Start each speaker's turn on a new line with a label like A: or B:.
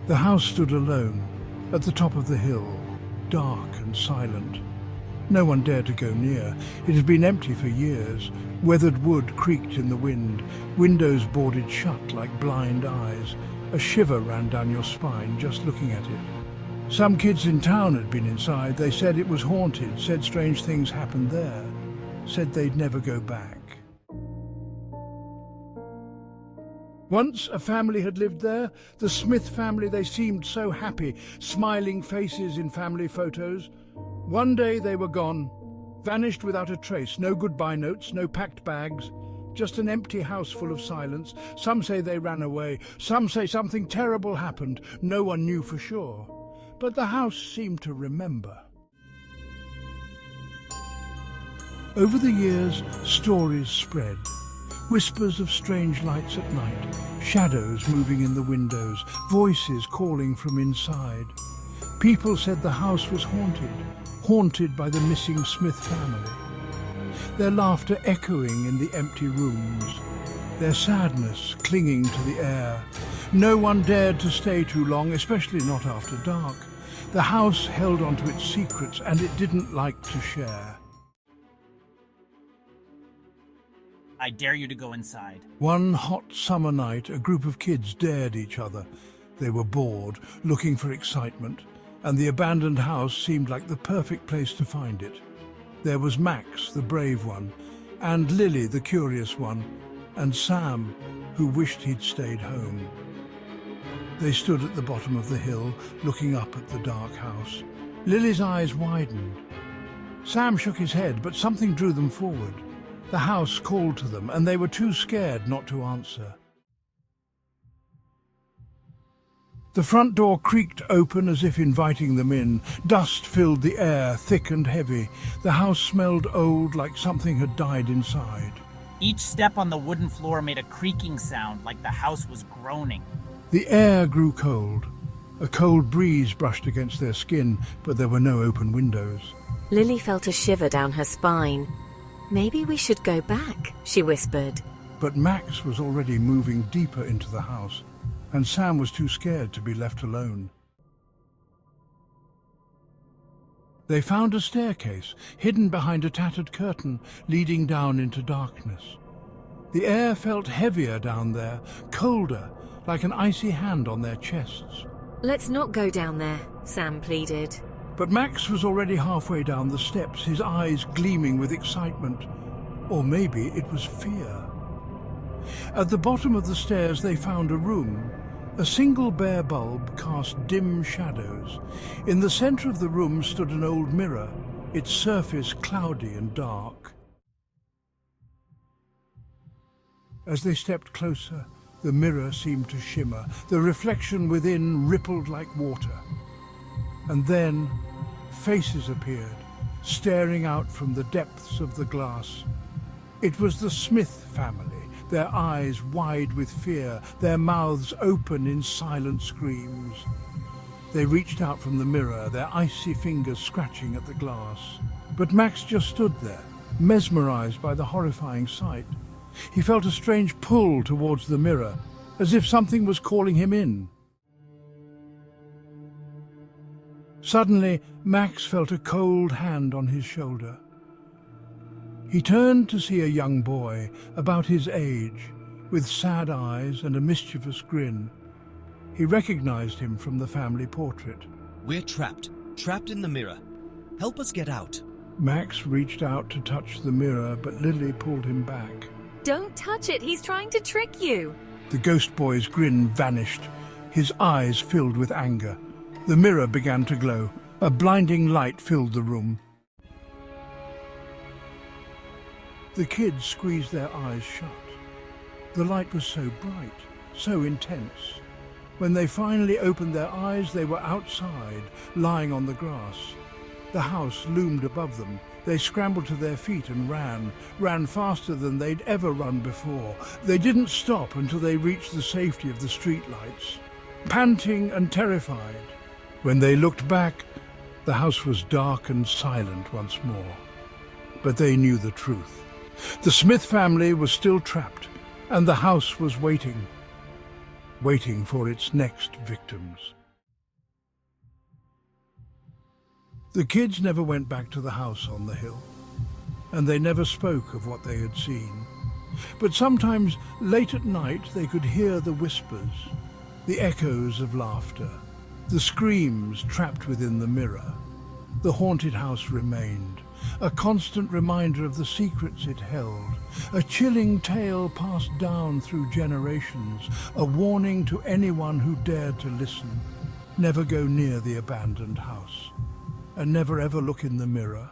A: The house stood alone, at the top of the hill, dark and silent. No one dared to go near. It had been empty for years. Weathered wood creaked in the wind, windows boarded shut like blind eyes. A shiver ran down your spine just looking at it. Some kids in town had been inside. They said it was haunted, said strange things happened there, said they'd never go back. Once a family had lived there, the Smith family. They seemed so happy, smiling faces in family photos. One day they were gone, vanished without a trace. No goodbye notes, no packed bags, just an empty house full of silence. Some say they ran away, some say something terrible happened. No one knew for sure, but the house seemed to remember. Over the years, stories spread. Whispers of strange lights at night, shadows moving in the windows, voices calling from inside. People said the house was haunted by the missing Smith family. Their laughter echoing in the empty rooms, their sadness clinging to the air. No one dared to stay too long, especially not after dark. The house held onto its secrets, and it didn't like to share.
B: I dare you to go inside.
A: One hot summer night, a group of kids dared each other. They were bored, looking for excitement, and the abandoned house seemed like the perfect place to find it. There was Max, the brave one, and Lily, the curious one, and Sam, who wished he'd stayed home. They stood at the bottom of the hill, looking up at the dark house. Lily's eyes widened. Sam shook his head, but something drew them forward. The house called to them, and they were too scared not to answer. The front door creaked open as if inviting them in. Dust filled the air, thick and heavy. The house smelled old, like something had died inside.
B: Each step on the wooden floor made a creaking sound, like the house was groaning.
A: The air grew cold. A cold breeze brushed against their skin, but there were no open windows.
C: Lily felt a shiver down her spine. "Maybe we should go back," she whispered.
A: But Max was already moving deeper into the house, and Sam was too scared to be left alone. They found a staircase, hidden behind a tattered curtain, leading down into darkness. The air felt heavier down there, colder, like an icy hand on their chests.
C: "Let's not go down there," Sam pleaded.
A: But Max was already halfway down the steps, his eyes gleaming with excitement. Or maybe it was fear. At the bottom of the stairs they found a room. A single bare bulb cast dim shadows. In the center of the room stood an old mirror, its surface cloudy and dark. As they stepped closer, the mirror seemed to shimmer. The reflection within rippled like water. And then faces appeared, staring out from the depths of the glass. It was the Smith family, their eyes wide with fear, their mouths open in silent screams. They reached out from the mirror, their icy fingers scratching at the glass. But Max just stood there, mesmerized by the horrifying sight. He felt a strange pull towards the mirror, as if something was calling him in. Suddenly, Max felt a cold hand on his shoulder. He turned to see a young boy, about his age, with sad eyes and a mischievous grin. He recognized him from the family portrait.
D: "We're trapped in the mirror. Help us get out."
A: Max reached out to touch the mirror, but Lily pulled him back.
C: "Don't touch it, he's trying to trick you."
A: The ghost boy's grin vanished, his eyes filled with anger. The mirror began to glow. A blinding light filled the room. The kids squeezed their eyes shut. The light was so bright, so intense. When they finally opened their eyes, they were outside, lying on the grass. The house loomed above them. They scrambled to their feet and ran faster than they'd ever run before. They didn't stop until they reached the safety of the streetlights, panting and terrified. When they looked back, the house was dark and silent once more. But they knew the truth. The Smith family was still trapped, and the house was waiting for its next victims. The kids never went back to the house on the hill, and they never spoke of what they had seen. But sometimes, late at night, they could hear the whispers, the echoes of laughter, the screams trapped within the mirror. The haunted house remained, a constant reminder of the secrets it held, a chilling tale passed down through generations, a warning to anyone who dared to listen. Never go near the abandoned house, and never ever look in the mirror.